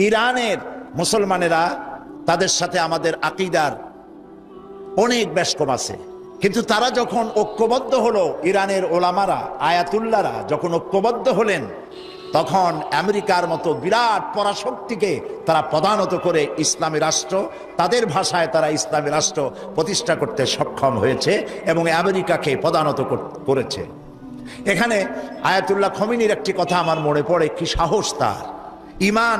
ইরানের মুসলমানেরা, তাদের সাথে আমাদের আকীদার অনেক বেশ কম আছে, কিন্তু তারা যখন ঐক্যবদ্ধ হলো, ইরানের ওলামারা, আয়াতুল্লাহরা যখন ঐক্যবদ্ধ হলেন, তখন আমেরিকার মতো বিরাট পরাশক্তিকে তারা প্রধানত করে ইসলামী রাষ্ট্র, তাদের ভাষায় তারা ইসলামী রাষ্ট্র প্রতিষ্ঠা করতে সক্ষম হয়েছে এবং আমেরিকাকে প্রধানত করেছে। এখানে আয়াতুল্লাহ খমিনীর একটি কথা আমার মনে পড়ে, কি সাহস তার! ইমান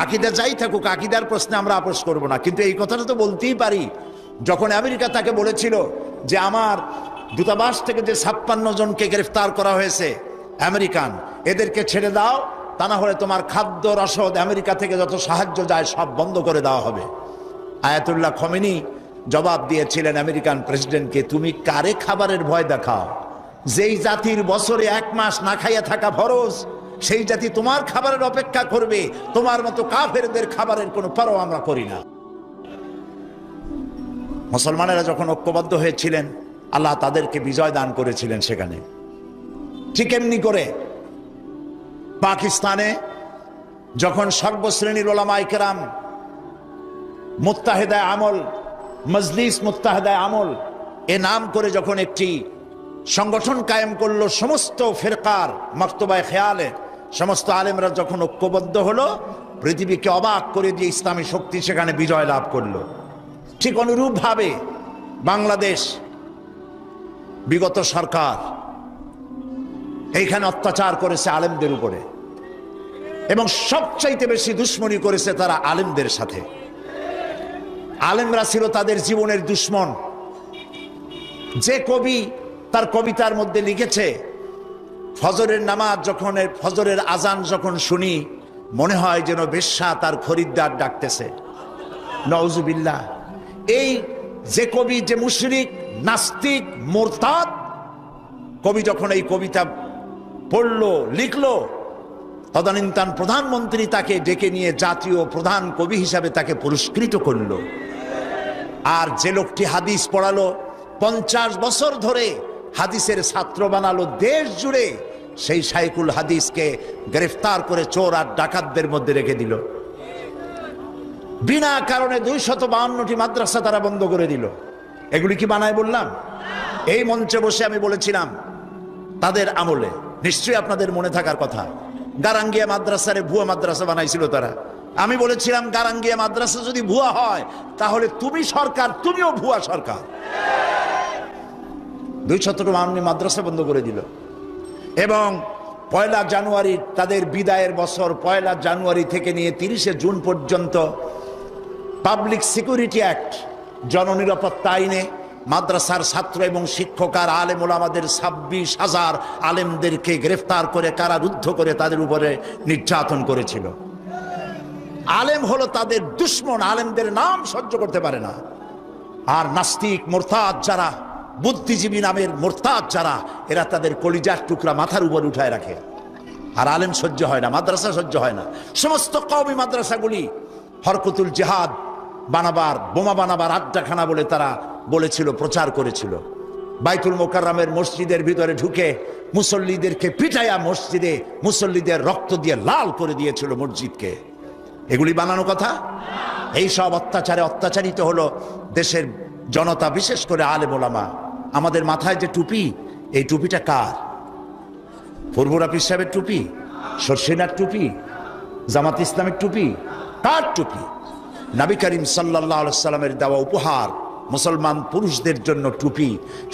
আকীদা যাই থাকুক, আকীদার প্রশ্নে আমরা আপোষ করব না, কিন্তু এই কথাটা তো বলতেই পারি। যখন আমেরিকা তাকে বলেছিল যে আমার দূতাবাস থেকে যে 56 জনকে গ্রেফতার করা হয়েছে আমেরিকান, এদেরকে ছেড়ে দাও, তা না হলে তোমার খাদ্য রসদ আমেরিকা থেকে যত সাহায্য যায় সব বন্ধ করে দেওয়া হবে। আয়াতুল্লাহ খমেনি জবাব দিয়েছিলেন আমেরিকান প্রেসিডেন্টকে, তুমি কারে খাবারের ভয় দেখাও? যেই জাতির বছরে 1 মাস না খাইয়া থাকা ফরজ, সেই জাতি তোমার খাবারের অপেক্ষা করবে? তোমার মতো কাফেরদের খাবারের কোনো পরোয়া আমরা করি না। মুসলমানেরা যখন ঐক্যবদ্ধ হয়েছিলেন, আল্লাহ তাদেরকে বিজয় দান করেছিলেন সেখানে। ঠিক এমনি করে পাকিস্তানে যখন সর্বশ্রেণীর ওলামায়ে কেরাম মুত্তাহিদায়ে আমল, মজলিস মুত্তাহিদায়ে আমল এ নাম করে যখন একটি সংগঠন কায়েম করলো, সমস্ত ফিরকার মাকতুবায়ে খেয়ালের সমস্ত আলেমরা যখন ঐক্যবদ্ধ হলো, পৃথিবীকে অবাক করে দিয়ে ইসলামী শক্তি সেখানে বিজয় লাভ করলো। ঠিক অনুরূপভাবে বাংলাদেশ বিগত সরকার এইখানে অত্যাচার করেছে আলেমদের উপরে, এবং সবচাইতে বেশি দুশ্মনী করেছে তারা আলেমদের সাথে। আলেমরা ছিল তাদের জীবনের দুশ্মন। যে কবি তার কবিতার মধ্যে লিখেছে, ফজরের নামাজ যখন, ফজরের আজান যখন শুনি, মনে হয় যেন বেশ্যা তার খরিদ্দার ডাকতেছে। নাউজুবিল্লাহ। এই যে কবি, যে মুশরিক, নাস্তিক, মুরতাদ কবি যখন এই কবিতা পড়লো, লিখলো, তদানীন্তন প্রধানমন্ত্রী তাকে ডেকে নিয়ে জাতীয় প্রধান কবি হিসাবে তাকে পুরস্কৃত করলো। আর যে লোকটি হাদিস পড়ালো, 50 বছর ধরে হাদিসের ছাত্র বানালো দেশ জুড়ে, সেই শাইখুল হাদিসকে গ্রেফতার করে চোর আর ডাকাতদের মধ্যে রেখে দিল। বিনা কারণে 252টি মাদ্রাসা তারা বন্ধ করে দিল। এগুলি কি বানায় বললাম? এই মঞ্চে বসে আমি বলেছিলাম তাদের আমলে, নিশ্চয়ই আপনাদের মনে থাকার কথা, গারাঙ্গিয়া মাদ্রাসারে ভুয়া মাদ্রাসা বানাইছিল তারা। আমি বলেছিলাম গারাঙ্গিয়া মাদ্রাসা যদি ভুয়া হয়, তাহলে তুমি সরকার, তুমিও ভুয়া সরকার। 252টি মাদ্রাসা বন্ধ করে দিল। এবং 1 জানুয়ারি তাদের বিদায়ের বছর, 1 জানুয়ারি থেকে নিয়ে 30 জুন পর্যন্ত পাবলিক সিকিউরিটি অ্যাক্ট, জননিরাপত্তা আইনে মাদ্রাসার ছাত্র এবং শিক্ষক আর আলেম ওলামাদের 26,000 আলেমদেরকে গ্রেফতার করে কারারুদ্ধ করে তাদের উপরে নির্যাতন করেছিল। আলেম হলো তাদের দুশ্মন, আলেমদের নাম সহ্য করতে পারে না। আর নাস্তিক, মুরতাদ যারা, বুদ্ধিজীবী নামের মুরতাদ যারা, এরা তাদের কলিজার টুকরা মাথার উপর উঠায় রাখে। আর আলেম সহ্য হয় না, মাদ্রাসা সহ্য হয় না। সমস্ত কওমি মাদ্রাসাগুলি হরকতুল জিহাদ বানাবার, বোমা বানাবার আড্ডাখানা বলে তারা বলেছিল, প্রচার করেছিল। বাইতুল মোকাররমের মসজিদের ভিতরে ঢুকে মুসল্লিদেরকে পিটাইয়া মসজিদে মুসল্লিদের রক্ত দিয়ে লাল করে দিয়েছিল মসজিদকে। এগুলি বানানো কথা? এই সব অত্যাচারে অত্যাচারিত হলো দেশের জনতা, বিশেষ করে আলেম ওলামা। আমাদের মাথায় যে টুপি, এই টুপিটা কার? ফুরফুরা পীর সাহেবের টুপি? শর্ষিনার টুপি? জামাত ইসলামের টুপি? কার টুপি? নবী করিম সাল্লাল্লাহু আলাইহি সাল্লামের দেওয়া উপহার, মুসলমান পুরুষদের জন্য টুপি।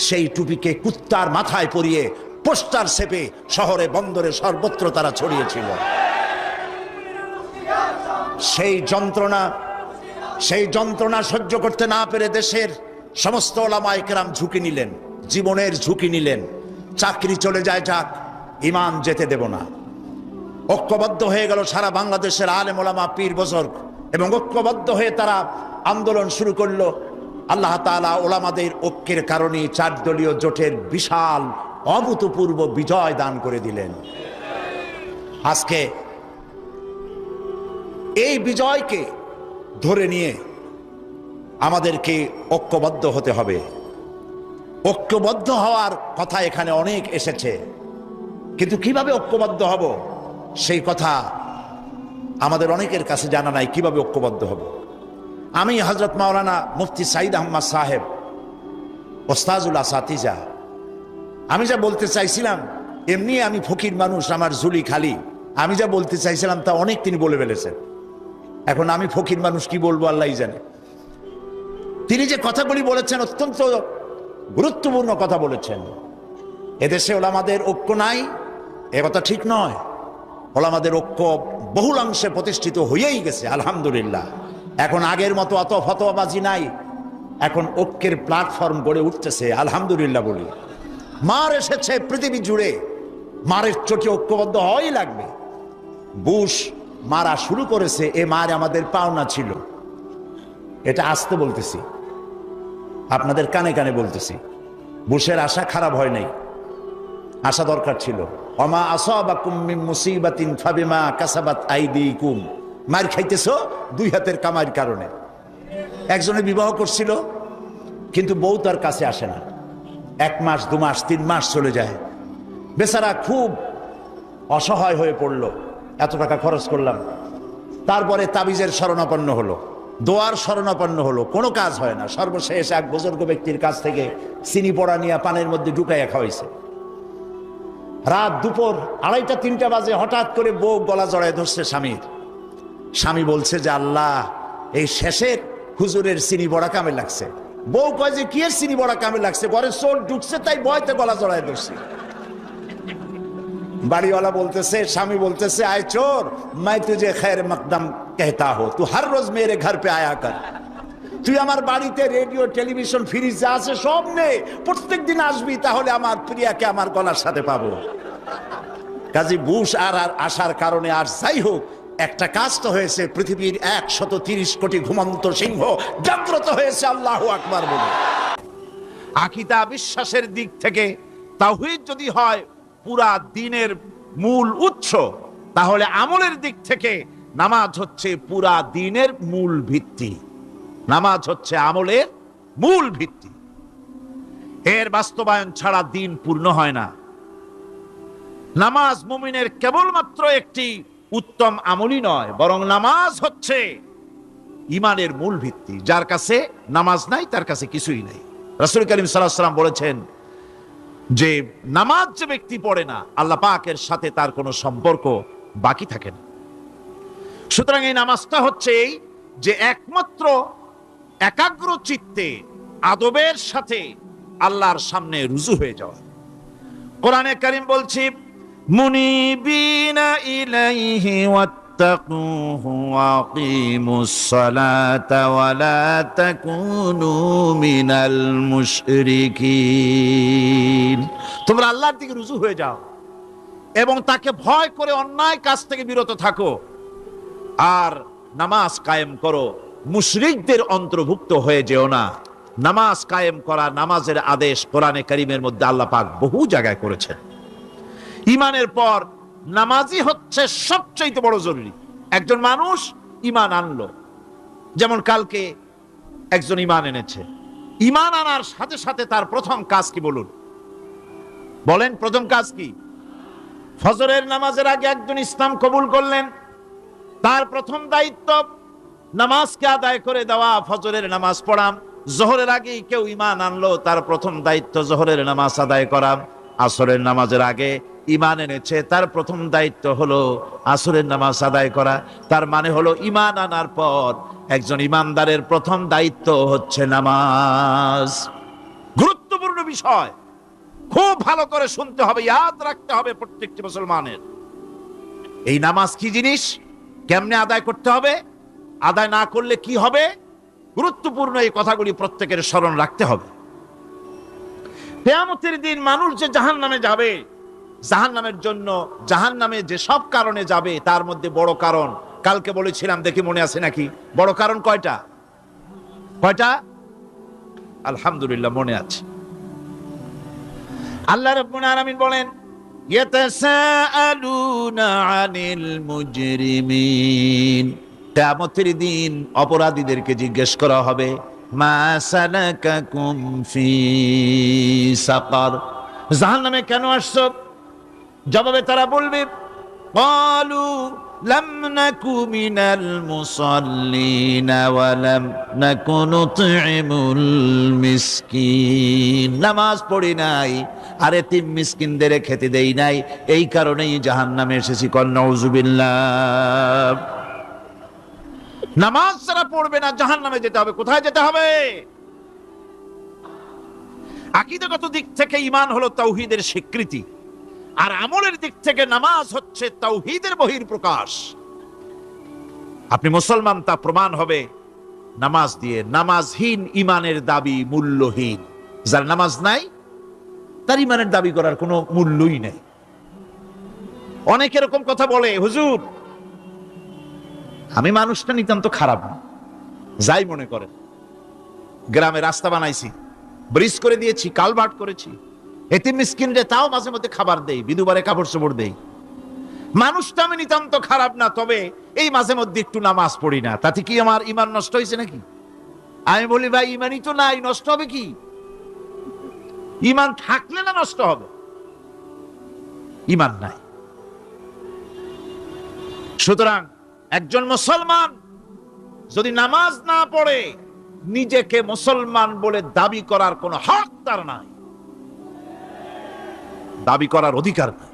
সেই টুপিকে কুত্তার মাথায় পরিয়ে পোস্টার ছেপে শহরে বন্দরে সর্বত্র তারা ছড়িয়েছিল। সেই যন্ত্রণা সহ্য করতে না পেরে দেশের সমস্ত ওলামায়ে কেরাম ঝুঁকি নিলেন, জীবনের ঝুঁকি নিলেন। চাকরি চলে যায় যাক, ইমান যেতে দেব না। ঐক্যবদ্ধ হয়ে গেল সারা বাংলাদেশের আলেম ওলামা, পীর বুজুর্গ, এবং ঐক্যবদ্ধ হয়ে তারা আন্দোলন শুরু করলো। আল্লাহ তাআলা ওলামাদের ঐক্যের কারণে 4 দলীয় জোটের বিশাল অভূতপূর্ব বিজয় দান করে দিলেন। আজকে এই বিজয়কে ধরে নিয়ে আমাদেরকে ঐক্যবদ্ধ হতে হবে। ঐক্যবদ্ধ হওয়ার কথা এখানে অনেক এসেছে, কিন্তু কিভাবে ঐক্যবদ্ধ হব সেই কথা আমাদের অনেকের কাছে জানা নাই কিভাবে ঐক্যবদ্ধ হব। আমি হযরত মাওলানা মুফতি সাঈদ আহমদ সাহেব ওস্তাজুল আসাতিজা, আমি যা বলতে চাইছিলাম, এমনি আমি ফকির মানুষ, আমার ঝুলি খালি, আমি যা বলতে চাইছিলাম তা অনেক তিনি বলে ফেলেছেন। এখন আমি ফকির মানুষ কি বলবো আল্লাহই জানে। তিনি যে কথাগুলি বলেছেন অত্যন্ত গুরুত্বপূর্ণ কথা বলেছেন। এদেশে ওলামাদের ঐক্য নাই, এ কথা ঠিক নয়। ওলামাদের ঐক্য বহুলাংশে প্রতিষ্ঠিত হয়েই গেছে আলহামদুলিল্লাহ। এখন আগের মতো অত ফতোয়াবাজি নাই, এখন ঐক্যের প্ল্যাটফর্ম গড়ে উঠতেছে আলহামদুলিল্লাহ বলি। মার এসেছে পৃথিবী জুড়ে, মারের চোটে ঐক্যবদ্ধ হওয়াই লাগবে। বুশ মারা শুরু করেছে, এ মার আমাদের পাওনা ছিল। এটা আসতে বলতেছি, আপনাদের কানে কানে বলতেছি। বুশের আশা খারাপ হয় নাই, আশা দরকার ছিল। ওমা আসাবাকুম মিন মুসিবাতিন ফাবিমা কাসাবাত আইদিকুম, মার খাইতেছো দুই হাতের কামাইয়ের কারণে। একজনে বিবাহ করছিল, কিন্তু বউ তার কাছে আসে না। 1 মাস 2 মাস 3 মাস চলে যায়, বেচারা খুব অসহায় হয়ে পড়লো। এত টাকা খরচ করলাম, তারপরে তাবিজের শরণাপন্ন হলো, দোয়ার শরণাপন্ন হলো, কোনো কাজ হয় না। সর্বশেষ এক বুজুর্গ ব্যক্তির কাছ থেকে চিনি পড়া নিয়ে পানের মধ্যে ঢুকাইয়া খাওয়াইছে। রাত দুপুর 2:30-3টা বাজে হঠাৎ করে বউ গলা জড়ায় ধরছে স্বামীর। স্বামী বলছে যে আল্লাহ, এই শেষের হুজুরের চিনি বড়া কামে লাগছে। বউ কয় যে কি এর চিনি বড়া কামে লাগছে, ঘরে চোর ঢুকছে তাই ভয়তে গলা জড়ায় ধরছি। বাড়িওয়ালা বলতেছে, স্বামী বলতেছে, আয় চোর, मैं तुझे खैर मकदम कहता हूं, तू हर रोज मेरे घर पे आया कर। তুই আমার বাড়িতে রেডিও টেলিভিশন ফ্রিজ যা আছে সব নে, প্রত্যেকদিন আসবি, তাহলে আমার প্রিয়াকে আমার গলার সাথে পাবো। কাজী বুশ আর আসার কারণে আর যাই হোক, একটা কাজ তো হয়েছে। পৃথিবীর 130 কোটি ঘুমন্ত সিংহ জাগ্রত হয়েছে আল্লাহু আকবার বলে। আকীদা বিশ্বাসের দিক থেকে তাওহীদ যদি হয় পুরা দ্বীনের মূল উৎস, তাহলে আমলের দিক থেকে নামাজ হচ্ছে পুরা দ্বীনের মূল ভিত্তি। নামাজ হচ্ছে আমলের মূল ভিত্তি, এর বাস্তবায়ন ছাড়া দ্বীন পূর্ণ হয় না। নামাজ মুমিনের কেবলমাত্র একটি উত্তম আমলই নয়, বরং নামাজ হচ্ছে ঈমানের মূল ভিত্তি। যার কাছে নামাজ নাই তার কাছে কিছুই নাই। রাসূল করিম সাল্লাল্লাহু আলাইহি ওয়াসাল্লাম বলেছেন যে নামাজ যে ব্যক্তি পড়ে না, আল্লাহ পাকের সাথে তার কোনো সম্পর্ক বাকি থাকে না। সুতরাং এই নামাজটা হচ্ছে এই যে একমাত্র একাগ্র চিত্তে আদবের সাথে আল্লাহর সামনে রুজু হয়ে যাওয়া। কোরআনে কারীম বলছে, মুনিবিনা ইলাইহি ওয়াত্তাকুহু ওয়া আকিমুস সালাতা ওয়া লা তাকুনু মিনাল মুশরিকিন। তোমরা আল্লাহর দিকে রুজু হয়ে যাও এবং তাকে ভয় করে অন্যায় কাজ থেকে বিরত থাকো, আর নামাজ কায়েম করো, মুশরিকদের অন্তর্ভুক্ত হয়ে যেও না। নামাজ কায়েম করা, নামাজের আদেশ কোরআনে কারীমের মধ্যে আল্লাহ পাক বহু জায়গায় করেছেন। ঈমানের পর নামাজই হচ্ছে সবচেয়ে বড় জরুরি। একজন মানুষ ঈমান আনলো, যেমন কালকে একজন ঈমান এনেছে, ঈমান আনার সাথে সাথে তার প্রথম কাজ কি বলুন? বলেন প্রথম কাজ কি? ফজরের নামাজের আগে একজন ইসলাম কবুল করলেন, তার প্রথম দায়িত্ব নামাজকে আদায় করে দেওয়া, ফজরের নামাজ পড়া। জোহরের আগে কেউ ঈমান আনলো, তার প্রথম দায়িত্ব জোহরের নামাজ আদায় করা। আসরের নামাজের আগে ঈমান এনেছে, তার প্রথম দায়িত্ব হলো আসরের নামাজ আদায় করা। তার মানে হলো ঈমান আনার পর একজন ঈমানদারের প্রথম দায়িত্ব হচ্ছে নামাজ। গুরুত্বপূর্ণ বিষয়, খুব ভালো করে শুনতে হবে, ইয়াদ রাখতে হবে প্রত্যেকটি মুসলমানের। এই নামাজ কি জিনিস, কেমনে আদায় করতে হবে, আদায় না করলে কি হবে, গুরুত্বপূর্ণ এই কথাগুলি প্রত্যেকের স্মরণ রাখতে হবে। কিয়ামতের দিন মানুষ যে জাহান্নামে যাবে, জাহান্নামের জন্য, জাহান্নামে যে সব কারণে যাবে তার মধ্যে বড় কারণ কালকে বলেছিলাম, দেখি মনে আছে নাকি? বড় কারণ কয়টা? কয়টা? আলহামদুলিল্লাহ মনে আছে। আল্লাহ রাব্বুল আলামিন বলেন, ইয়াতাসাআলুনা আনিল মুজরিমিন, কিয়ামতের দিন অপরাধীদেরকে জিজ্ঞেস করা হবে, মা সালাকাকুম ফি সাকার, জাহান্নামে কেন আসছো? জবাবে তারা বলবে, ক্বালু লাম নাকু মিনাল মুসাল্লিন ওয়া লাম নাকু নুতঈমুল মিসকিন, নামাজ পড়ি নাই আর এতিম মিসকিনদের খেতে দেই নাই, এই কারণেই জাহান্নামে এসেছি। কন নাউযুবিল্লাহ। নামাজ যারা পড়বে না জাহান্নামে যেতে হবে। কোথায় যেতে হবে? আকীদাগত দিক থেকে ঈমান হলো তাওহীদের স্বীকৃতি, আর আমলের দিক থেকে নামাজ হচ্ছে তাওহীদের বহিঃপ্রকাশ। আপনি মুসলমান তা প্রমাণ হবে নামাজ দিয়ে। নামাজহীন ঈমানের দাবি মূল্যহীন। যার নামাজ নাই তার ঈমানের দাবি করার কোনো মূল্যই নেই। অনেক এরকম কথা বলে, হুজুর আমি মানুষটা নিতান্ত খারাপ না, যাই মনে করেন, গ্রামে রাস্তা বানাইছি, ব্রিজ করে দিয়েছি, কালভার্ট করেছি, এতিম মিসকিনরে তাও মাঝে মধ্যে খাবার দেই, বিধবারে কাপড় চোপড় দেই, মানুষটা আমি নিতান্ত খারাপ না, তবে এই মাঝে মধ্যে একটু নামাজ পড়ি না, তাতে কি আমার ঈমান নষ্ট হয়েছে নাকি? আমি বলি ভাই ঈমানই তো নাই, নষ্ট হবে কি? ঈমান থাকলে না নষ্ট হবে? ঈমান নাই। সুতরাং একজন মুসলমান যদি নামাজ না পড়ে নিজেকে মুসলমান বলে দাবি করার কোনো হক তার নাই, দাবি করার অধিকার নাই।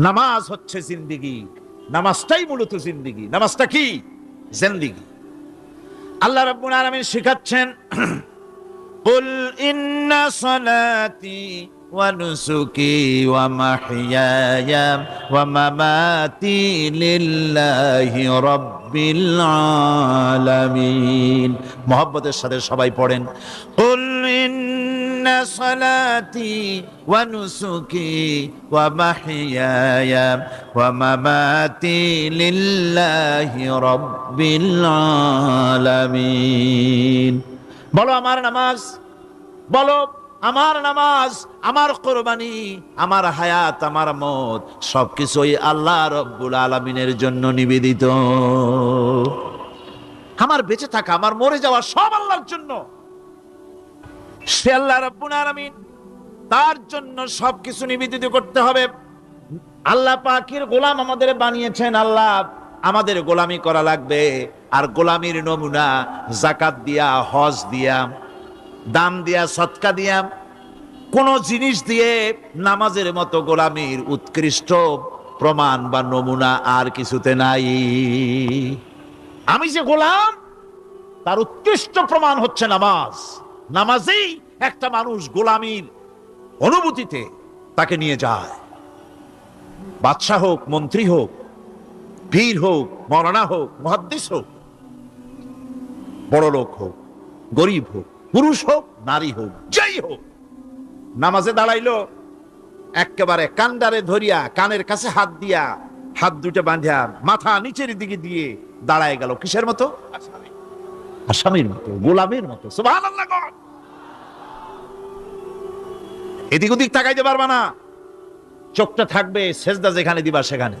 নামাজ হচ্ছে জিন্দেগি, নামাজটাই মূলত জিন্দেগি। নামাজটা কি? জিন্দেগি। আল্লাহ রাব্বুল আলামিন শিখাচ্ছেন, কুল ইন্না সালাতি ওয়া নুসুকি ওয়া মাহইয়ায়া ওয়া মামাতি লিল্লাহি রাব্বিল আলামিন। মুহাব্বতের সাথে সবাই পড়েন, কুল ইন্না সালাতি ওয়া নুসুকি ওয়া মাহইয়ায়া ওয়া মামাতি লিল্লাহি রাব্বিল আলামিন। বলো আমার নামাজ, বলো আমার নামাজ, আমার কোরবানি, আমার হায়াত, আমার মত সবকিছুই আল্লাহ রব্বুল আলামিনের জন্য নিবেদিত। আমার বেঁচে থাকা, আমার মরে যাওয়া সব আল্লাহর জন্য। সে আল্লাহ রব্বুল আলামিন, তার জন্য সবকিছু নিবেদিত করতে হবে। আল্লাহ পাকের গোলাম আমাদের বানিয়েছেন, আল্লাহ আমাদের গোলামি করা লাগবে। আর গোলামির নমুনা যাকাত দিয়া, হজ দিয়া, দান দিয়া, সদকা দিয়া, কোন জিনিস দিয়ে নামাজের মতো গোলামির উৎকৃষ্ট প্রমাণ বা নমুনা আর কিছুতে নাই। আমি যে গোলাম তার উৎকৃষ্ট প্রমাণ হচ্ছে নামাজ। নামাজেই একটা মানুষ গোলামির অনুভূতিতে তাকে নিয়ে যায়। বাদশাহ হোক, মন্ত্রী হোক, পীর হোক, মৌলানা হোক, মুহাদ্দিস হোক, বড় লোক হোক, গরিব হোক, পুরুষ হোক, নারী হোক, যাই হোক, নামাজে দাঁড়াইলো, একেবারে কান্ডারে ধরিয়া কানের কাছে হাত দিয়া, হাত দুটো বাঁধিয়া মাথা নিচের দিকে দিয়ে দাঁড়ায় গেল। কিসের মতো? আসামির মতো, গোলামের মতো। সুবহানাল্লাহ। এদিক ওদিক তাকাইতে পারবা না, চোখটা থাকবে সেজদা যেখানে দিবা সেখানে।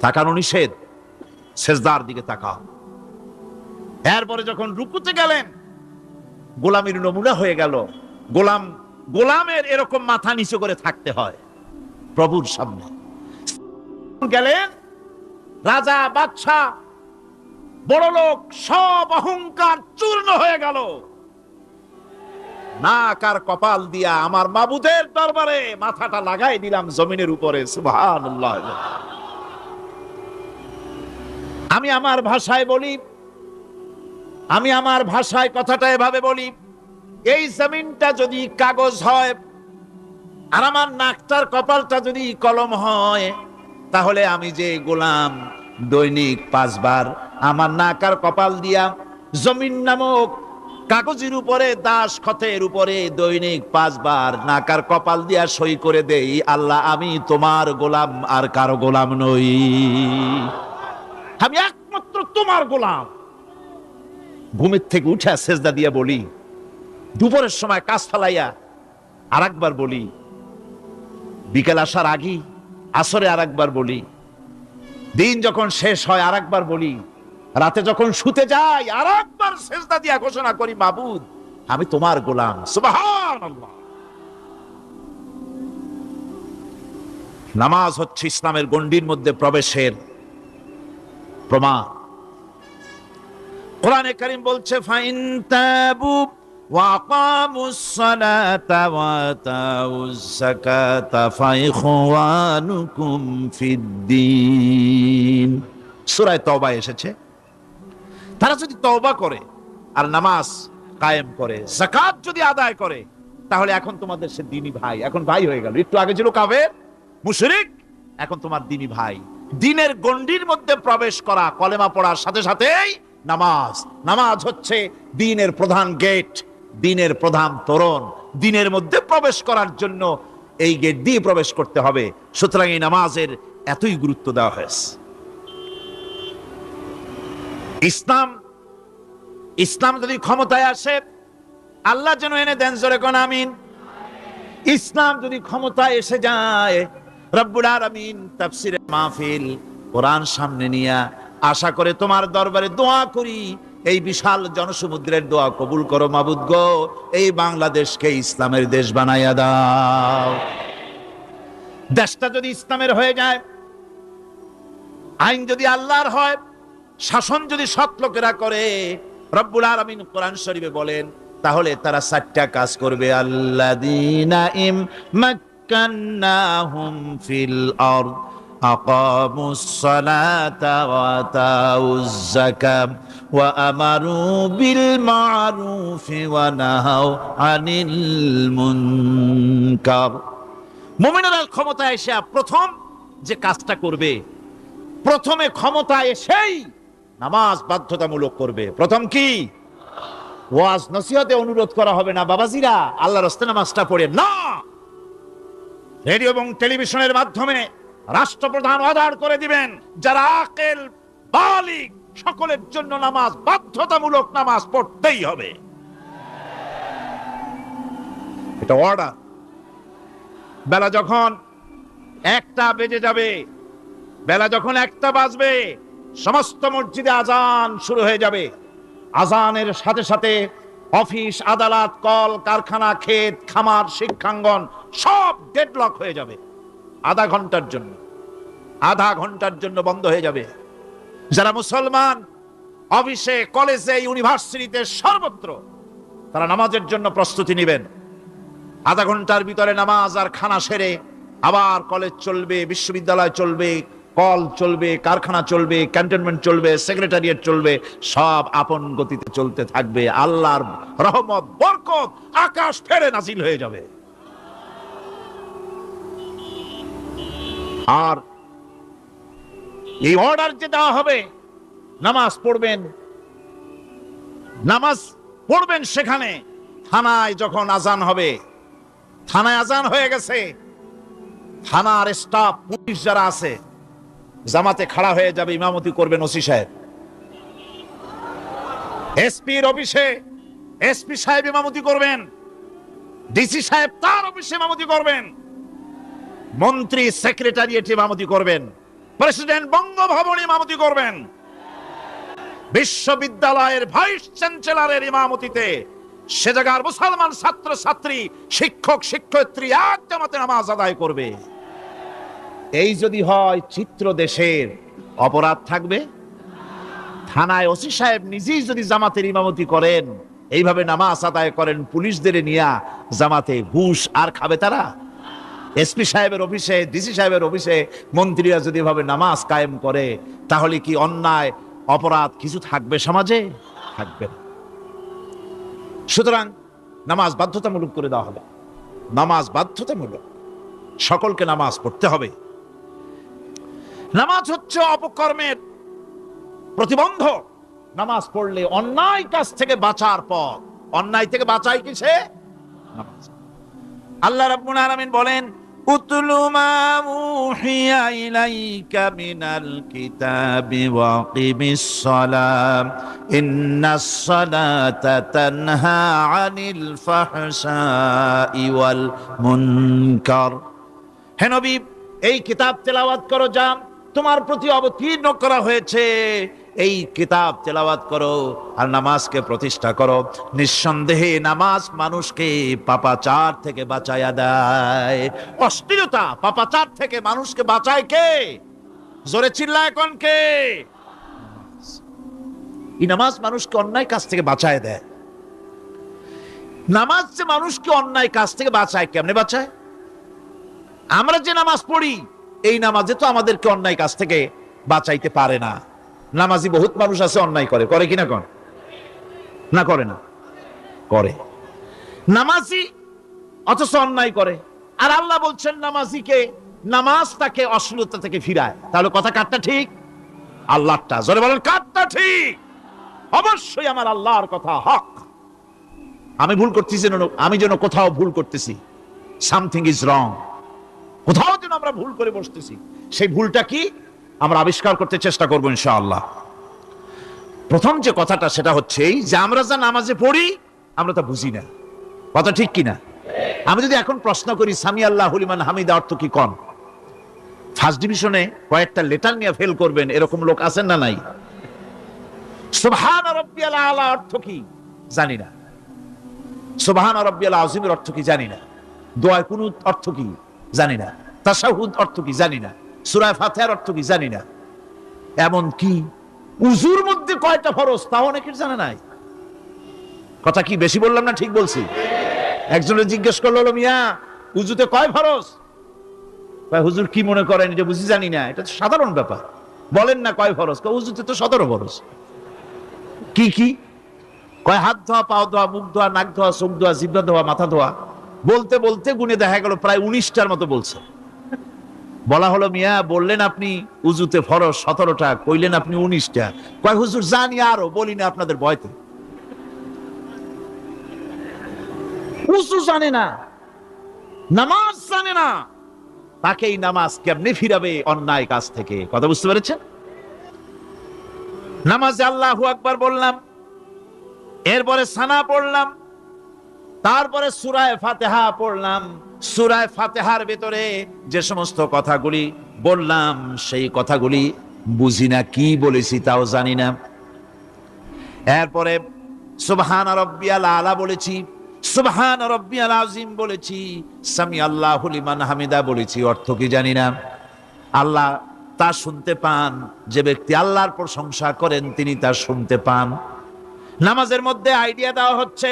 তাকানো নিষেধ, সেজদার দিকে তাকাও। এরপরে যখন রুকুতে গেলেন, গোলামির নমুনা হয়ে গেল। গোলামের এরকম মাথা নিচু করে থাকতে হয় প্রভুর সামনে। গেলেন রাজা, বাদশাহ, বড় লোক, সব অহংকার চূর্ণ হয়ে গেল। নাক আর কপাল দিয়া আমার মাবুদের দরবারে মাথাটা লাগাই দিলাম জমিনের উপরে। সুবহানাল্লাহ। আমি আমার ভাষায় বলি, আমি আমার ভাষায় কথাটা এভাবে বলি, এই জমিনটা যদি কাগজ হয় আর আমার নাকটার কপালটা যদি কলম হয়, তাহলে আমি যে গোলাম দৈনিক 5 বার আমার নাক আর কপাল দিয়া জমিন নামক কাগজের উপরে, দাস খতের উপরে দৈনিক 5 বার নাক আর কপাল দিয়া সই করে দেই, আল্লাহ আমি তোমার গোলাম আর কারো গোলাম নই, আমি একমাত্র তোমার গোলাম। ঘুমের থেকে উঠে সেজদা দিয়া বলি, দুপুরের সময় কাজ ফালাইয়া আর একবার বলি, বিকেল আসার আগে আসরে আর একবার বলি, দিন যখন শেষ হয় আর একবার বলি, রাতে যখন শুতে যাই আর একবার সেজদা দিয়া ঘোষণা করি, মাবুদ আমি তোমার গোলাম। সুবহানাল্লাহ। নামাজ হচ্ছে ইসলামের গণ্ডির মধ্যে প্রবেশের প্রমাণ। কোরআনে কারীম বলছে ফাইন তাবু ওয়া আকামুস সালাতা ওয়া আতাউজ যাকাতা ফাইখওয়ানুকুম ফিদ্দীন, সূরা তওবা এসেছে। তারা যদি তওবা করে আর নামাজ কায়েম করে, যাকাত যদি আদায় করে, তাহলে এখন তোমাদের সে দ্বীনি ভাই, এখন ভাই হয়ে গেল। একটু আগে ছিল কাফের মুশরিক, এখন তোমার দ্বীনি ভাই। দ্বীনের গণ্ডির মধ্যে প্রবেশ করা, কলেমা পড়ার সাথে সাথেই নামাজ। নামাজ হচ্ছে দ্বীনের প্রধান গেট, দ্বীনের প্রধান তোরণ। দ্বীনের মধ্যে প্রবেশ করার জন্য এই গেট দিয়ে প্রবেশ করতে হবে। সুতরাং এই নামাজের এতই গুরুত্ব দেওয়া হয়েছে। ইসলাম যদি ক্ষমতায় আসে, আল্লাহ যেন এনে দেন, জোরে কোন আমিন। ইসলাম যদি ক্ষমতায় এসে যায়, রব্বুল আলামিন তাফসীরে মাহফিল কোরআন সামনে নিয়ে আশা করে তোমার দরবারে দোয়া করি, এই বিশাল জনসমুদ্রের দোয়া কবুল করো মাবুদ গো, এই বাংলাদেশকে ইসলামের দেশ বানাইয়া দাও। দেশটা যদি ইসলামের হয়ে যায়, আইন যদি আল্লাহর হয়, শাসন যদি সৎ লোকেরা করে, রব্বুল আলামিন কোরআন শরীফে বলেন, তাহলে তারা 4টা কাজ করবে। আল্লাযীনা ইম্মাক্কান্নাহুম ফিল আরদ আকামুস সালাতা ওয়া আতাউজ যাকাত ওয়া আমারু বিল মা'রুফি ওয়া নাহাউ আনিল মুনকার। মুমিনেরা ক্ষমতায় এসে প্রথম যে কাজটা করবে, প্রথমে ক্ষমতায় এসেই নামাজ বাধ্যতামূলক করবে। প্রথম কি? ওয়াজ নসিহতে অনুরোধ করা হবে না, বাবাজিরা আল্লাহর রাস্তায় নামাজটা পড়ে না। রেডিও এবং টেলিভিশনের মাধ্যমে রাষ্ট্রপ্রধান অর্ডার করে দিবেন, যারা আকেল বালিগ সকলের জন্য নামাজ বাধ্যতামূলক, নামাজ পড়তেই হবে, এটা অর্ডার। বেলা যখন 1টা বেজে যাবে, বেলা যখন 1টা বাজবে, সমস্ত মসজিদে আজান শুরু হয়ে যাবে। আজানের সাথে সাথে অফিস, আদালত, কল কারখানা, ক্ষেত খামার, শিক্ষাঙ্গন সব ডেডলক হয়ে যাবে। আধা ঘন্টার জন্য বন্ধ হয়ে যাবে। যারা মুসলমান অফিসে, কলেজে, ইউনিভার্সিটিতে, সর্বত্র তারা নামাজের জন্য প্রস্তুতি নেবেন। আধা ঘন্টার ভিতরে নামাজ আর খানা সেরে আবার কলেজ চলবে, বিশ্ববিদ্যালয় চলবে, কল চলবে, কারখানা চলবে, ক্যান্টনমেন্ট চলবে, সেক্রেটারিয়েট চলবে, সব আপন গতিতে চলতে থাকবে। আল্লাহর রহমত, বরকত আকাশ ফেরে নাজিল হয়ে যাবে। আর এই অর্ডার যে দেওয়া হবে, নামাজ পড়বেন সেখানে। থানায় যখন আজান হবে, থানায় আজান হয়ে গেছে, থানার স্টাফ, পুলিশ যারা আছে, জামাতে খাড়া হয়ে যাবে, ইমামতি করবেন ওসি সাহেব। এসপির অফিসে এসপি সাহেব ইমামতি করবেন, ডিসি সাহেব তার অফিসে ইমামতি করবেন, মন্ত্রী সেক্রেটারিয়েটে ইমামতি করবেন, প্রেসিডেন্ট বঙ্গভবনে ইমামতি করবেন, বিশ্ববিদ্যালয়ের ভাইস চ্যান্সেলরের ইমামতিতে সে জায়গার মুসলমান ছাত্র ছাত্রী, শিক্ষক শিক্ষয়িত্রী এক জামাতে নামাজ আদায় করবে। এই যদি হয়, চিত্র দেশের অপরাধ থাকবে। থানায় ওসি সাহেব নিজেই যদি জামাতের ইমামতি করেন, এইভাবে নামাজ আদায় করেন, পুলিশদের নিয়ে জামাতে, ঘুষ আর খাবে তারা? এসপি সাহেবের অফিসে, ডিসি সাহেবের অফিসে মন্ত্রীরা যদি এভাবে নামাজ কায়েম করে, তাহলে কি অন্যায় অপরাধ কিছু থাকবে সমাজে? থাকবে না। সুতরাং নামাজ বাধ্যতামূলক করে দেওয়া হবে। নামাজ বাধ্যতামূলক, সকলকে নামাজ পড়তে হবে। নামাজ হচ্ছে অপকর্মের প্রতিবন্ধক। নামাজ পড়লে অন্যায় কাজ থেকে বাঁচার পথ। অন্যায় থেকে বাঁচাই কিসে? নামাজ। আল্লাহ রাব্বুল আলামিন বলেন, উতলু মা উহিয়া ইলাইকা মিনাল কিতাবি ওয়া কিমিস সালাম ইন্নাস সালাতা তানহা আনিল ফাহশাই ওয়াল মুনকার। হে নবী, এই কিতাব তেলাওয়াত করো, যা তোমার প্রতি অবতীর্ণ করা হয়েছে, এই কিতাব তেলাওয়াত করো আর নামাজকে প্রতিষ্ঠা করো। নিঃসন্দেহে নামাজ মানুষকে পাপাচার থেকে বাঁচায়া দেয়। অশ্লীলতা পাপাচার থেকে মানুষকে বাঁচায় কে? জোরে চিল্লায় এখন কে? এই নামাজ মানুষকে অন্যায় কাজ থেকে বাঁচায় দেয়। নামাজ যে মানুষকে অন্যায় কাজ থেকে বাঁচায়, কেমনে বাঁচায়? আমরা যে নামাজ পড়ি, এই নামাজে তো আমাদেরকে অন্যায় কাজ থেকে বাঁচাইতে পারে না। নামাজি বহুত মানুষ আছে অন্যায় করে, করে কিনা কোন না? করে না? করে। নামাজি অথচ অন্যায় করে। আর আল্লাহ বলছেন নামাজিকে, নামাজ তাকে অশ্লীলতা থেকে ফিরায়। তাহলে কথা কারটা ঠিক? আল্লাহরটা। জোরে বলেন কারটা ঠিক? অবশ্যই আমার আল্লাহর কথা হক। আমি ভুল করতেছি, আমি যেন কোথাও ভুল করতেছি, সামথিং ইজ রং, কোথাও যেন আমরা ভুল করে বসতেছি, সেই ভুলটা কি আমরা আবিষ্কার করতে চেষ্টা করবো ইনশাআল্লাহ। প্রথম যে কথাটা সেটা হচ্ছে এই যে আমরা যা নামাজে পড়ি আমরা তা বুঝি না। কথা ঠিক কিনা? আমি যদি এখন প্রশ্ন করি সামি আল্লাহু লিমান হামিদা অর্থ কি কোন, ফার্স্ট ডিভিশনে কয়েকটা লেটার নিয়ে ফেল করবেন এরকম লোক আছেন না নাই? সুবহান রাব্বিয়াল আলা অর্থ কি জানি না, সুবহান রাব্বিয়াল আযীমের অর্থ কি জানি না, দোয়া কুনুত অর্থ কি জানি না, তাশাহুদ অর্থ কি জানি না, সূরা ফাতিহার অর্থ কি জানি না। এমন কি উযুর মধ্যে কয়টা ফরজ তাও অনেকের জানা নাই। কথা কি বেশি বললাম না ঠিক বলছি? একজনে জিজ্ঞেস করলো, মিয়া উযুতে কয় ফরজ? কয় হুজুর কি মনে করেন যে বুঝি জানি না? এটা তো সাধারণ ব্যাপার, বলেন না কয় ফরজ? কয় উযুতে তো 17 ফরজ। কি কি? কয় হাত ধোয়া, পাও ধোয়া, মুখ ধোয়া, নাক ধোয়া, চোখ ধোয়া, জিহ্বা ধোয়া, মাথা ধোয়া। বলতে বলতে গুনে দেখা গেল প্রায় 19টার মতো বলছে। বলা হলো, মিয়া বললেন আপনি উযুতে ফরজ 17টা, কইলেন আপনি 19টা। কয় হুজুর জানি আরো, বলি না আপনাদের ভয়তে। উযু জানে না, নামাজ জানে না, তাকে এই নামাজ কেমনে ফিরাবে অন্যায় কাজ থেকে? কথা বুঝতে পেরেছেন? নামাজে আল্লাহু আকবার বললাম, এরপরে সানা পড়লাম, তারপরে সূরা ফাতিহা পড়লাম। সূরা ফাতিহার ভিতরে যে সমস্ত কথাগুলি বললাম সেই কথাগুলি বুঝি না, কি বলেছি তাও জানি না। এরপরে সুবহান রাব্বিয়াল আলা বলেছি, সুবহান রাব্বিয়াল আযীম বলেছি, সামি আল্লাহু লিমান হামিদা বলেছি, অর্থ কি জানি না। আল্লাহ তা শুনতে পান, যে ব্যক্তি আল্লাহর প্রশংসা করেন তিনি তা শুনতে পান। নামাজের মধ্যে আইডিয়া দেওয়া হচ্ছে,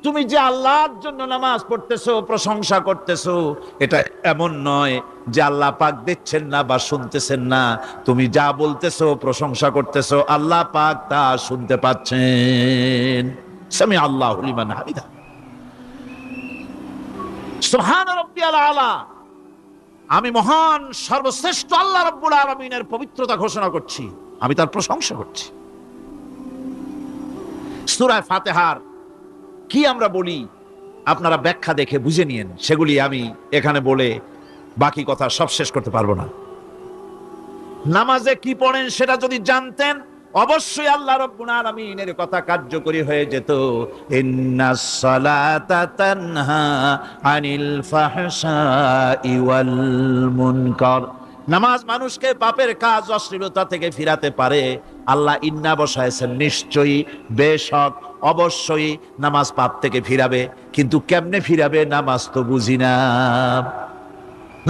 তুমি যে আল্লাহর জন্য নামাজ পড়তেছো, প্রশংসা করতেছো, এটা এমন নয় যে আল্লাহ পাক দেখছেন না বা শুনতেছেন না। তুমি যা বলতেছো, প্রশংসা করতেছো, আল্লাহ পাক তা শুনতে পাচ্ছেন। সামি আল্লাহু লিমান হামিদা, সুবহান রাব্বিয়াল আলা। আমি মহান সর্বশ্রেষ্ঠ আল্লাহ রাব্বুল আলামিনের পবিত্রতা ঘোষণা করছি, আমি তার প্রশংসা করছি। সূরা ফাতিহার কি আমরা বলি আপনারা ব্যাখ্যা দেখে বুঝে নিয়েন, সেগুলি আমি এখানে বলে বাকি কথা সব শেষ করতে পারবো না। নামাজে কি পড়েন সেটা যদি জানতেন, অবশ্যই আল্লাহ রাব্বুল আলামিনের কথা কার্যকরী হয়ে যেত। ইন্নাস সালাতা তানহা আনিল ফাহশাই ওয়াল মুনকার। নামাজ মানুষকে পাপের কাজ, অশ্লীলতা থেকে ফিরাতে পারে। আল্লাহ ইন্না বসায়ছেন, নিশ্চয়ই, বেশক, অবশ্যই নামাজ পাপ থেকে ফিরাবে। কিন্তু কেমনে ফিরাবে নামাজ তো বুঝি না,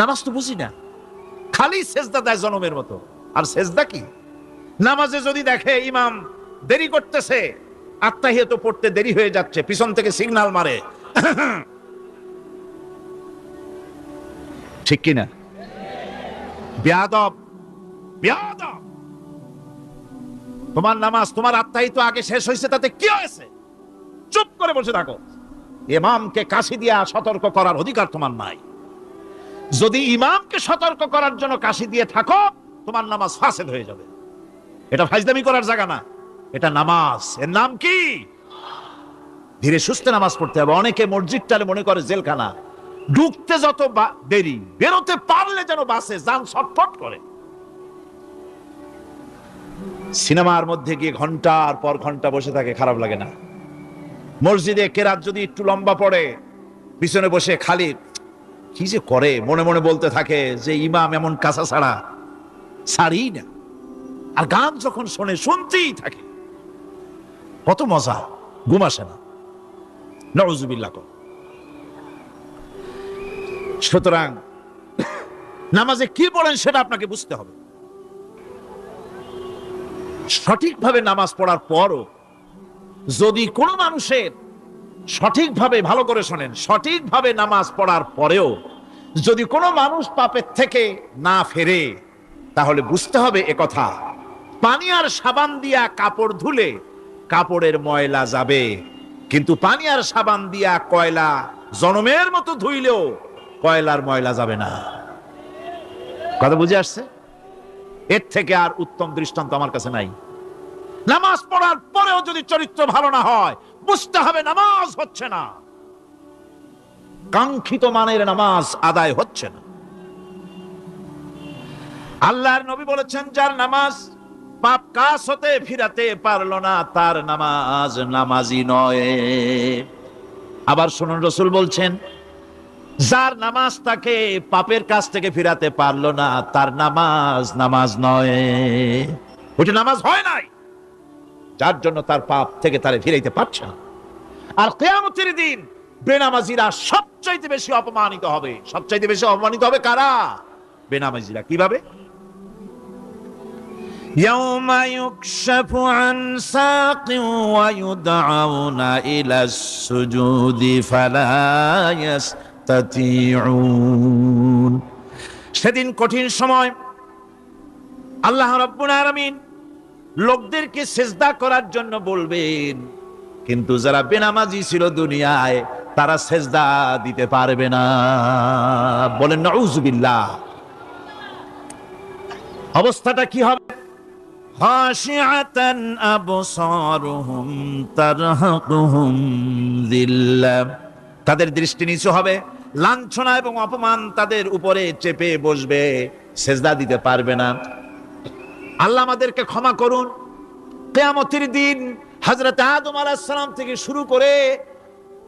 নামাজ তো বুঝি না। খালি সেজদা দেয় জনমের মতো। আর সেজদা কি? নামাজে যদি দেখে ইমাম দেরি করতেছে, আত্তাহিয়াত পড়তে দেরি হয়ে যাচ্ছে, পিছন থেকে সিগন্যাল মারে, ঠিক কিনা? বেয়াদব, বেয়াদব। তোমার নামাজ, তোমার আত্তাহিয়াত আগে শেষ হয়েছে, তাতে কি হয়েছে? চুপ করে বসে থাকো। ইমামকে কাশি দিয়া সতর্ক করার অধিকার তোমার নাই। যদি ইমামকে সতর্ক করার জন্য কাশি দিয়ে থাকো, তোমার নামাজ ফাসেদ হয়ে যাবে। এটা ফাজলামি করার জায়গা না, এটা নামাজ। এর নাম কি? ধীরে সুস্থে নামাজ পড়তে হবে। অনেকে মসজিদটারে মনে করে জেলখানা, ঢুকতে যত দেরি, বেরোতে পারলে যেন বাসে যান ছটফট করে। সিনেমার মধ্যে গিয়ে ঘন্টার পর ঘন্টা বসে থাকে, খারাপ লাগে না? মসজিদে কেরাত যদি একটু লম্বা পড়ে, পিছনে বসে খালি কি যে করে মনে মনে বলতে থাকে যে ইমাম এমন কাঁচা ছাড়া ছাড়ি না। আর গান যখন শোনে শুনতেই থাকে, কত মজা, ঘুম আসে না। নাউযুবিল্লাহ। সুতরাং নামাজে কি পড়েন সেটা আপনাকে বুঝতে হবে। সঠিকভাবে নামাজ পড়ার পরও যদি কোনো মানুষের সঠিকভাবে, ভালো করে শোনেন, সঠিকভাবে নামাজ পড়ার পরেও যদি কোনো মানুষ পাপের থেকে না ফেরে, তাহলে বুঝতে হবে একথা, পানি আর সাবান দিয়া কাপড় ধুলে কাপড়ের ময়লা যাবে, কিন্তু পানি আর সাবান দিয়া কয়লা জনমের মতো ধুইলেও কয়লার ময়লা যাবে না। কথা বুঝে আসছে? এর থেকে আর উত্তম দৃষ্টান্ত আমার কাছে নাই। নামাজ পড়ার পরেও যদি চরিত্র ভালো না হয়, বুঝতে হবে নামাজ হচ্ছে না, কাঙ্ক্ষিত মানের নামাজ আদায় হচ্ছে না। আল্লাহর নবী বলেছেন, যার নামাজ পাপ কাজ হতে ফিরাতে পারলো না, তার নামাজ নামাজি নয়। আবার শুনুন, রাসূল বলছেন, যার নামাজ তাকে পাপের কাজ থেকে ফিরাতে পারলো না, তার নামাজ নামাজ নয়, ওটা নামাজ হয় নাই, যার জন্য তার পাপ থেকে তারে ফিরাইতে পারছে না। আর কিয়ামতের দিন বেনামাজিরা সবচাইতে বেশি অপমানিত হবে। সবচাইতে বেশি অপমানিত হবে কারা? বেনামাজিরা। কিভাবে? ইয়াউমা ইউকশাফু আন সাকিন ওয়া ইউদআউনা ইলাস সুজুদি ফালা ইয়াস্তাতিউন। সেদিন কঠিন সময়, আল্লাহ রাব্বুল আলামিন লোকদেরকে সিজদা করার জন্য বলবেন, কিন্তু যারা বেনামাজি ছিল দুনিয়ায়, তারা সিজদা দিতে পারবে না। বলেন নাউযুবিল্লাহ। অবস্থাটা কি হবে? খাশিআতান আবসারুহুম তারহাকুহুম যিল্লাহ। তাদের দৃষ্টি নিচু হবে, লাঞ্ছনা এবং অপমান তাদের উপরে চেপে বসবে, সিজদা দিতে পারবে না। আল্লাহ আমাদেরকে ক্ষমা করুন। কিয়ামতের দিন হযরত আদম আলাইহিস সালাম থেকে শুরু করে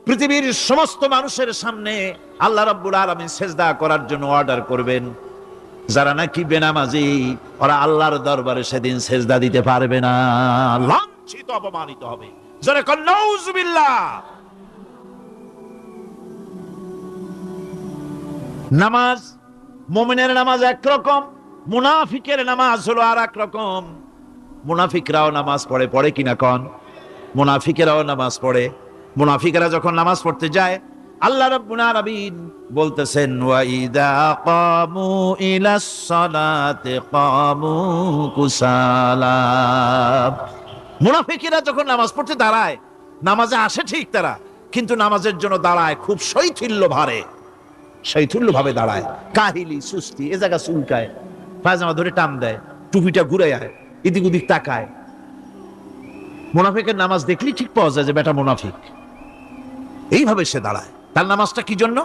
পৃথিবীর সমস্ত মানুষের সামনে আল্লাহ রাব্বুল আলামিন সিজদা করার জন্য অর্ডার করবেন। যারা নাকি বেনামাজি, ওরা আল্লাহর দরবারে সেদিন সিজদা দিতে পারবে না, লাঞ্ছিত, অপমানিত হবে। যারা কন নাউযুবিল্লাহ। নামাজ, মুমিনের নামাজ একরকম, মুনাফিকের নামাজ হলো আর এক রকম। মুনাফিকরাও নামাজ পড়ে, পড়ে কিনা কন? মুনাফিকেরাও নামাজ পড়ে। মুনাফিকেরা যখন নামাজ পড়তে যায়, আল্লাহ রাব্বুল আলামিন বলতেছেন, ওয়া ইযা কামু ইলাস সালাতি কামু কুসালা। মুনাফিকেরা যখন নামাজ পড়তে দাঁড়ায়, নামাজে আসে ঠিক তারা, কিন্তু নামাজের জন্য দাঁড়ায় খুব শৈথিল্য ভারে, শৈথিল্য ভাবে দাঁড়ায়, কাহিলি, সুস্তি, এ জায়গা চুলকায়, পায়জামা ধরে টান দেয়, টুপিটা ঘুরায়, এদিক ওদিক তাকায়। মুনাফিকের নামাজ দেখলেই ঠিক পাওয়া যায় যে বেটা মুনাফিক। এইভাবে সে দাঁড়ায়। তার নামাজটা কি জন্য?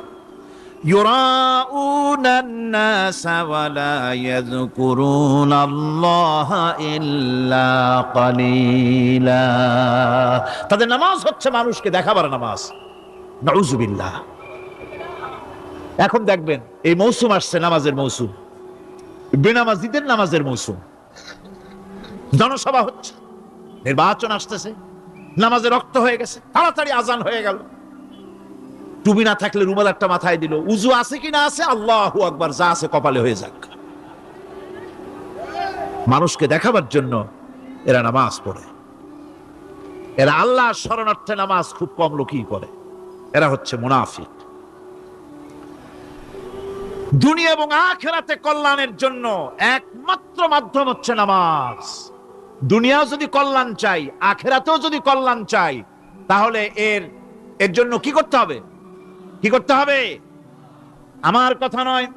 ইউরাউনান নাসা ওয়া লা ইয়াযকুরুনাল্লাহা ইল্লা কালিলা। তাদের নামাজ হচ্ছে মানুষকে দেখাবার নামাজ। নাউযুবিল্লাহ। এখন দেখবেন এই মৌসুম আসছে, নামাজের মৌসুম, বেনামাজিদের নামাজের মৌসুম। জনসভা হচ্ছে, নির্বাচন আসতেছে, নামাজে রক্ত হয়ে গেছে, তাড়াতাড়ি আজান হয়ে গেল, টুপি না থাকলে রুমাল একটা মাথায় দিল, উজু আছে কি না আছে, আল্লাহু আকবার, যা আছে কপালে হয়ে যাক। মানুষকে দেখাবার জন্য এরা নামাজ পড়ে। এরা আল্লাহর শরণার্থে নামাজ খুব কম লোকই করে। এরা হচ্ছে মুনাফিক। দুনিয়া এবং আখিরাতে কল্যাণের জন্য একমাত্র মাধ্যম হচ্ছে নামাজ। দুনিয়াও যদি কল্যাণ চাই, আখিরাতেও যদি কল্যাণ চাই, তাহলে এর জন্য কি করতে হবে? কি করতে হবে? আমার কথা নয়,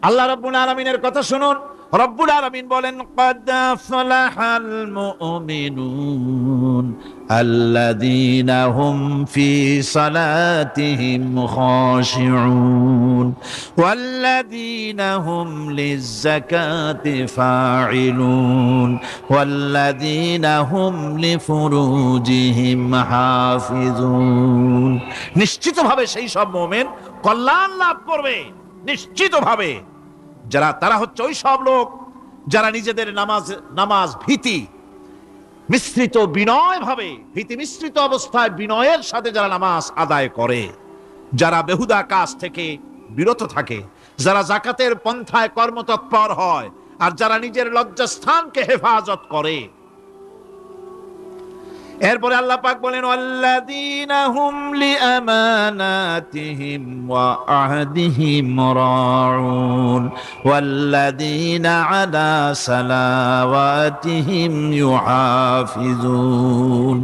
আল্লাহ রাব্বুল আলামিনের কথা শুনুন। রব্বুল আলামিন বলেন, ক্বাদ আফলাহাল মুমিনুন আল্লাযীনা হুম ফি সালাতিহিম খাশিউন ওয়াল্লাযীনা হুম লিয-যাকাতি ফাইলুন ওয়াল্লাযীনা হুম লিফুরুজিহিম হাফিজুন। নিশ্চিতভাবে সেই সব মুমিন কল্যাণ লাভ করবে, নিশ্চিতভাবে। যারা, তারা হচ্ছে ওই সব লোক যারা নিজেদের নামাজ ভীতি মিশ্রিত বিনয় ভাবে, ভীতি মিশ্রিত অবস্থায় বিনয়ের সাথে যারা নামাজ আদায় করে, যারা বেহুদা কাজ থেকে বিরত থাকে, যারা যাকাতের পন্থায় কর্মতৎপর হয়, আর যারা নিজের লজ্জাস্থানকে হেফাজত করে। এরপরে আল্লাহ পাক বলেন ওয়াল্লাযীনা হুম লিআমানাতিহিম ওয়া আহদিহিম রাউন ওয়াল্লাযীনা আলা সালাওয়াতিহিম ইউহাফিজুন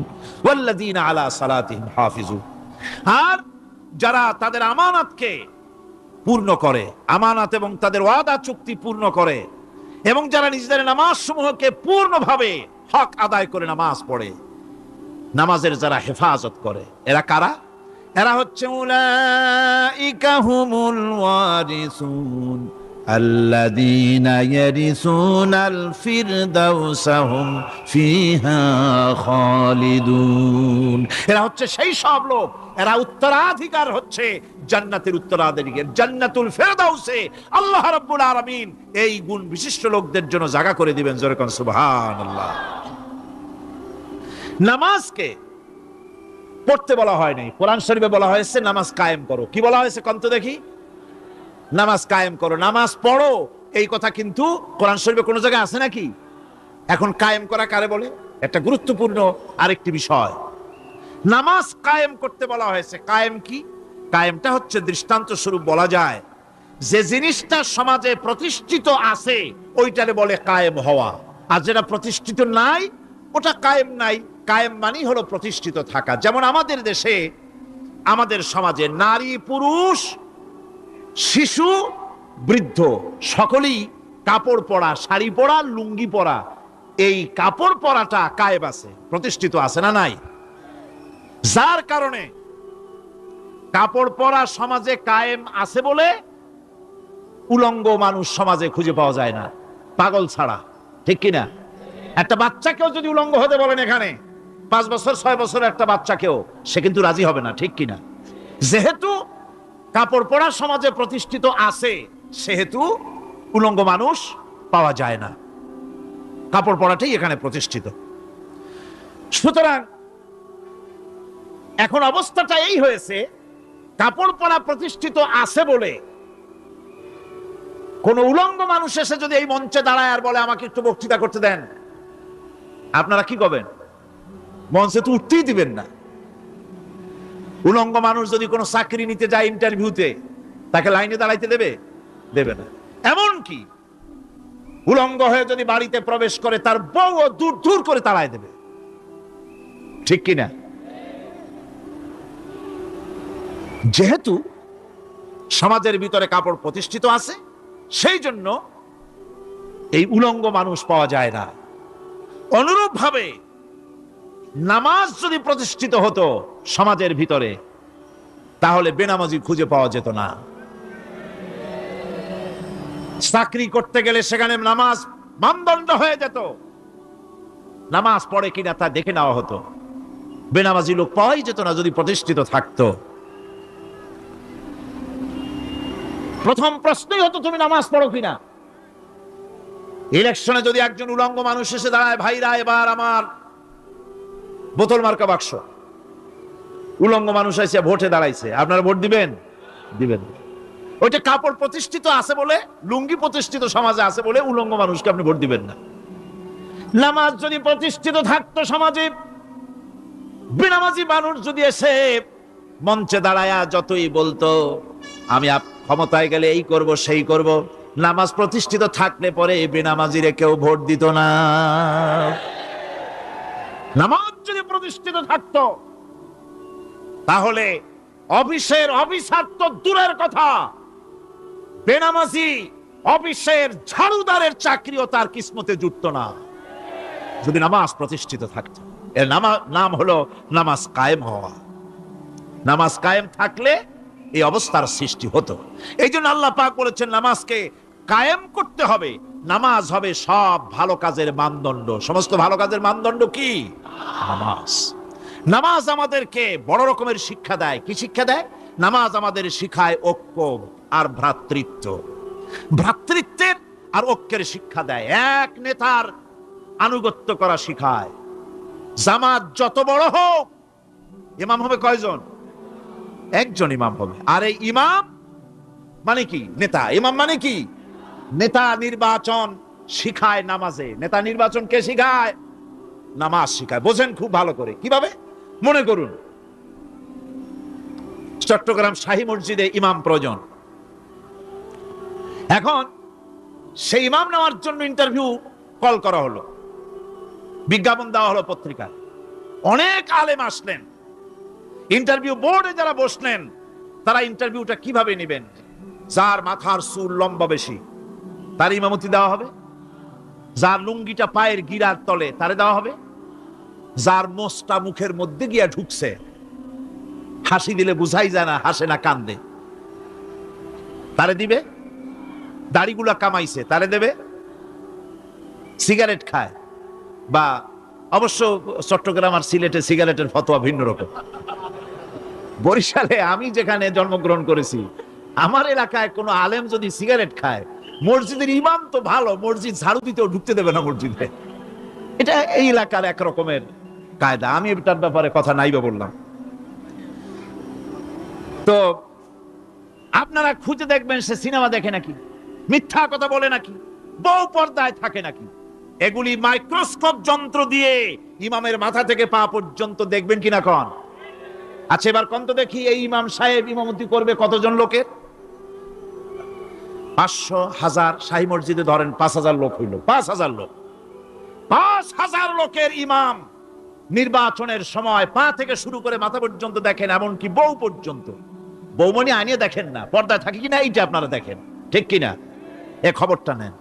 ওয়াল্লাযীনা আলা সালাতিহিম হাফিজুন। আর যারা তাদের আমানতকে পূর্ণ করে, আমানত এবং তাদের ওয়াদা চুক্তি পূর্ণ করে, এবং যারা নিজেদের নামাজ সমূহকে পূর্ণভাবে হক আদায় করে নামাজ পড়ে, নামাজের যারা হেফাজত করে, এরা কারা? এরা হচ্ছে উলাইকা হুমুল ওয়ারিসুন আল্লাযীনা ইয়ারিসুনাল ফিরদাউসা হুম ফিহা খালিদুন। এরা হচ্ছে সেই সব লোক, এরা উত্তরাধিকার হচ্ছে জান্নাতের উত্তরাধিকার, জান্নাতুল ফিরদাউসে আল্লাহ রাব্বুল আলামিন এই গুণ বিশিষ্ট লোকদের জন্য জায়গা করে দিবেন। জোরে কোন সুবহানাল্লাহ। নামাজকে পড়তে বলা হয় নাই, কোরআন শরীফে বলা হয়েছে নামাজ কায়েম করো। কি বলা হয়েছে কন্ত দেখি? নামাজ কায়েম করো, নামাজ পড়ো। এই কথা কিন্তু কোরআন শরীফে কোনো জায়গায় আছে নাকি? এখন কায়েম করা কারে বলে? একটা গুরুত্বপূর্ণ আরেকটি বিষয়, নামাজ কায়েম করতে বলা হয়েছে। কায়েম কি? কায়েমটা হচ্ছে দৃষ্টান্ত স্বরূপ বলা যায় যে জিনিসটা সমাজে প্রতিষ্ঠিত আছে ওইটারে বলে কায়েম হওয়া, আর যেটা প্রতিষ্ঠিত নাই ওটা কায়েম নাই। কায়েম মানেই হলো প্রতিষ্ঠিত থাকা। যেমন আমাদের দেশে, আমাদের সমাজে নারী পুরুষ শিশু বৃদ্ধ সকলেই কাপড় পরা, শাড়ি পরা, লুঙ্গি পরা, এই কাপড় পরাটা কায়েম আছে, প্রতিষ্ঠিত আছে না নাই? যার কারণে কাপড় পরা সমাজে কায়েম আছে বলে উলঙ্গ মানুষ সমাজে খুঁজে পাওয়া যায় না, পাগল ছাড়া। ঠিক কিনা? একটা বাচ্চাকেও যদি উলঙ্গ হতে বলেন এখানে, 5 বছর 6 বছর একটা বাচ্চাকেও, সে কিন্তু রাজি হবে না। ঠিক কিনা? যেহেতু কাপড় পরা সমাজে প্রতিষ্ঠিত আছে সেহেতু উলঙ্গ মানুষ পাওয়া যায় না, কাপড় পরাটাই এখানে প্রতিষ্ঠিত। সুতরাং এখন অবস্থাটা এই হয়েছে, কাপড় পরা প্রতিষ্ঠিত আছে বলে কোন উলঙ্গ মানুষ এসে যদি এই মঞ্চে দাঁড়ায় আর বলে আমাকে একটু বক্তৃতা করতে দেন, আপনারা কি করবেন? মঞ্চে তো উঠতেই দিবেন না। উলঙ্গ মানুষ যদি কোনো চাকরি নিতে যায় ইন্টারভিউতে, তাকে লাইনে দাঁড়াইতে দেবে? দেবে না। এমনকি উলঙ্গ হয়ে যদি বাড়িতে প্রবেশ করে তার বউ দূর দূর করে তাড়ায় দেবে। ঠিক কিনা? যেহেতু সমাজের ভিতরে কাপড় প্রতিষ্ঠিত আছে সেই জন্য এই উলঙ্গ মানুষ পাওয়া যায় না। অনুরূপ ভাবে নামাজ যদি প্রতিষ্ঠিত হতো সমাজের ভিতরে, তাহলে বেনামাজি খুঁজে পাওয়া যেত না। চাকরি করতে গেলে সেখানে নামাজ মানদণ্ড হয়ে যেত, নামাজ পড়ে কিনা তা দেখে নেওয়া হতো। বেনামাজি লোক পাওয়াই যেত না যদি প্রতিষ্ঠিত থাকতো। প্রথম প্রশ্নই হতো তুমি নামাজ পড়ো কিনা। ইলেকশনে যদি একজন উলঙ্গ মানুষ এসে দাঁড়ায়, ভাইরা এবার আমার বোতল মার্কা বাক্স, উলঙ্গ মানুষ এসে ভোটে দাঁড়াইছে, আপনারা ভোট দিবেন? দিবেন। ওইটা কাপড় প্রতিষ্ঠিত আছে বলে, লুঙ্গি প্রতিষ্ঠিত সমাজে আছে বলে উলঙ্গ মানুষকে আপনি ভোট দিবেন না। নামাজ যদি প্রতিষ্ঠিত থাকতো সমাজে, বেনামাজি মানুষ যদি এসে মঞ্চে দাঁড়ায়া যতই বলতো আমি ক্ষমতায় গেলে এই করব সেই করব, নামাজ প্রতিষ্ঠিত থাকলে পরে বেনামাজিরে কেউ ভোট দিত না। নামাজ যদি প্রতিষ্ঠিত থাকতো তাহলে অফিসের অফিসার তো দূরের কথা, বেনামাজি অফিসের ঝাড়ুদারের চাকরিও তার কিসমতে জুটত না যদি নামাজ প্রতিষ্ঠিত থাকতো। এর নাম হলো নামাজ কায়েম হওয়া। নামাজ কায়েম থাকলে এই অবস্থার সৃষ্টি হতো। এই জন্য আল্লাহ পাক বলেছেন নামাজকে কায়েম করতে হবে। নামাজ হবে সব ভালো কাজের মানদণ্ড। সমস্ত ভালো কাজের মানদণ্ড কি? নামাজ। নামাজ আমাদেরকে বড় রকমের শিক্ষা দেয়। কি শিক্ষা দেয়? নামাজ আমাদের শিখায় ঐক্য আর ভ্রাতৃত্ব। ভ্রাতৃত্বের আর ঐক্যের শিক্ষা দেয়, এক নেতার আনুগত্য করা শিখায়। জামাত যত বড় হোক, ইমাম হবে কয়জন? একজন ইমাম হবে। আর এই ইমাম মানে কি? নেতা। ইমাম মানে কি? নেতা নির্বাচন শিখায় নামাজে। নেতা নির্বাচন কে শিখায়? নামাজ শিখায়। বোঝেন খুব ভালো করে। কিভাবে? মনে করুন, চট্টগ্রাম শাহী মসজিদে ইমাম প্রয়োজন। এখন সেই ইমাম নেওয়ার জন্য ইন্টারভিউ কল করা হলো, বিজ্ঞাপন দেওয়া হলো পত্রিকায়। অনেক আলেম আসলেন। ইন্টারভিউ বোর্ডে যারা বসলেন, তারা ইন্টারভিউটা কিভাবে নেবেন? যার মাথার চুল লম্বা বেশি তার ইমামতি দেওয়া হবে, যার লুঙ্গিটা পায়ের গিরার তলে তারে দেওয়া হবে, যার মোষটা মুখের মধ্যে গিয়া ঢুকছে, হাসি দিলে বুঝাই যায় না হাসে না কান্দে, তারে দিবে। দাড়িগুলা কামাইছে তারে দেবে। সিগারেট খায়, বা অবশ্য চট্টগ্রাম আর সিলেটে সিগারেটের ফতোয়া ভিন্ন রকম। বরিশালে আমি যেখানে জন্মগ্রহণ করেছি, আমার এলাকায় কোনো আলেম যদি সিগারেট খায়, মসজিদের ইমাম তো ভালো, মসজিদ ঝাড়ু দিতেও ঢুকতে দেবে না মসজিদে। এটা এই এলাকার এক রকমের কায়দা। আমি এটার ব্যাপারে কথা নাইবা বললাম। তো আপনারা খুঁজে দেখবেন সে সিনেমা দেখে নাকি, মিথ্যা কথা বলে নাকি, বউ পর্দায় থাকে নাকি। এগুলি মাইক্রোস্কোপ যন্ত্র দিয়ে ইমামের মাথা থেকে পা পর্যন্ত দেখবেন কিনা কন? আচ্ছা, এবার কত দেখি এই ইমাম সাহেব ইমামতি করবে কতজন লোকের? 500, 1000। শাহী মসজিদে ধরেন 5000 লোক হইল। 5000 লোক, 5000 লোকের ইমাম নির্বাচনের সময় পা থেকে শুরু করে মাথা পর্যন্ত দেখেন, এমনকি বউ পর্যন্ত। বৌমনি আনিয়ে দেখেন না, পর্দায় থাকে কিনা এইটা আপনারা দেখেন, ঠিক কিনা? এ খবরটা নেন।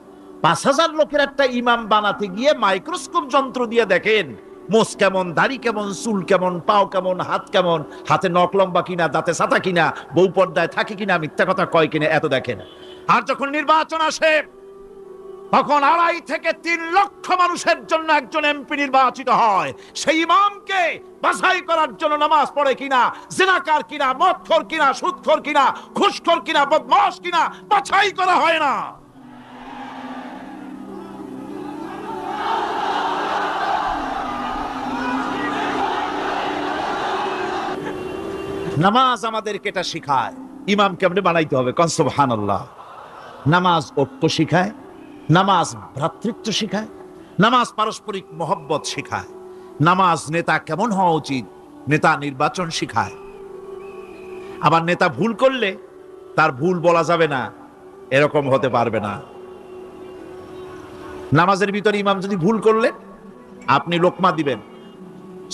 5000 লোকের একটা ইমাম বানাতে গিয়ে মাইক্রোস্কোপ যন্ত্র দিয়ে দেখেন মোষ কেমন, দাড়ি কেমন, চুল কেমন, পাও কেমন, হাত কেমন, হাতে নখ লম্বা কিনা, দাঁতে ছাতা কিনা, বউ পর্দায় থাকে কিনা, মিথ্যা কথা কয় কিনা, এত দেখেন। আর যখন নির্বাচন আসে, তখন 2.5 থেকে 3 লক্ষ মানুষের জন্য একজন এমপি নির্বাচিত হয়। সেই ইমামকে বাছাই করার জন্য নামাজ পড়ে কিনা, জিনাকার কিনা, মদখোর কিনা, সুদখোর কিনা, ঘুষখোর কিনা, বদমাশ কিনা বাছাই করা হয় না। নামাজ আমাদেরকে এটা শিখায়, ইমাম কেমনে বানাইতে হবে। কোন সুবহানাল্লাহ। নামাজ ঐক্য শিখায়, নামাজ ভ্রাতৃত্ব শিখায়, নামাজ পারস্পরিক মহব্বত শিখায়, নামাজ নেতা কেমন হওয়া উচিত, নেতা নির্বাচন শিখায়। আবার নেতা ভুল করলে তার ভুল বলা যাবে না, এরকম হতে পারবে না। নামাজের ভিতরে ইমাম যদি ভুল করলে আপনি লোকমা দিবেন,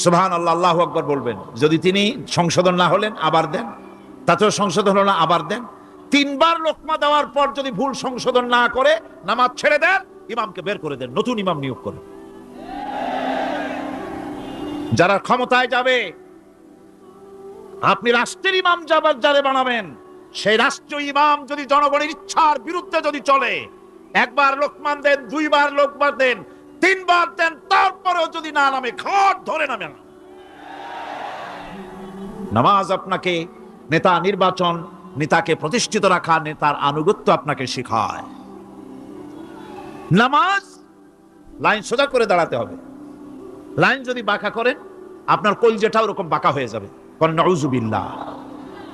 সুবহানাল্লাহ, আল্লাহু আকবার বলবেন। যদি তিনি সংশোধন না হলেন আবার দেন, তাতেও সংশোধন হলো না আবার দেন। 3 বার লোকমা দেওয়ার পর যদি ভুল সংশোধন না করে নামাজ ছেড়ে দেন, ইমামকে বের করে দেন, নতুন ইমাম নিয়োগ করেন। যারা ক্ষমতায় যাবে, আপনি রাষ্ট্রের ইমাম যারে বানাবেন, সেই রাষ্ট্রীয় ইমাম যদি জনগণের ইচ্ছার বিরুদ্ধে যদি চলে, 1 বার লোকমান দেন, 2 বার লোকমান দেন, 3 বার দেন, তারপরেও যদি না নামে, ঘাট ধরে নামে না। নামাজ আপনাকে নেতা নির্বাচন, নেতাকে প্রতিষ্ঠিত রাখা, নেতার আনুগত্য আপনাকে শেখায়। নামাজ লাইন সোজা করে দাঁড়াতে হবে। লাইন যদি বাঁকা করেন, আপনার কলজেটা ওরকম বাঁকা হয়ে যাবে। নাউযুবিল্লাহ।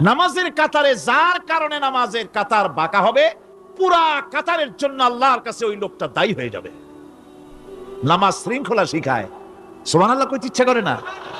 নামাজের কাতারে যার কারণে নামাজের কাতার বাঁকা হবে, পুরা কাতারের জন্য আল্লাহর কাছে ওই লোকটা দায়ী হয়ে যাবে। নামাজ শৃঙ্খলা শিখায়। সুবহানাল্লাহ কইতে ইচ্ছা করে না?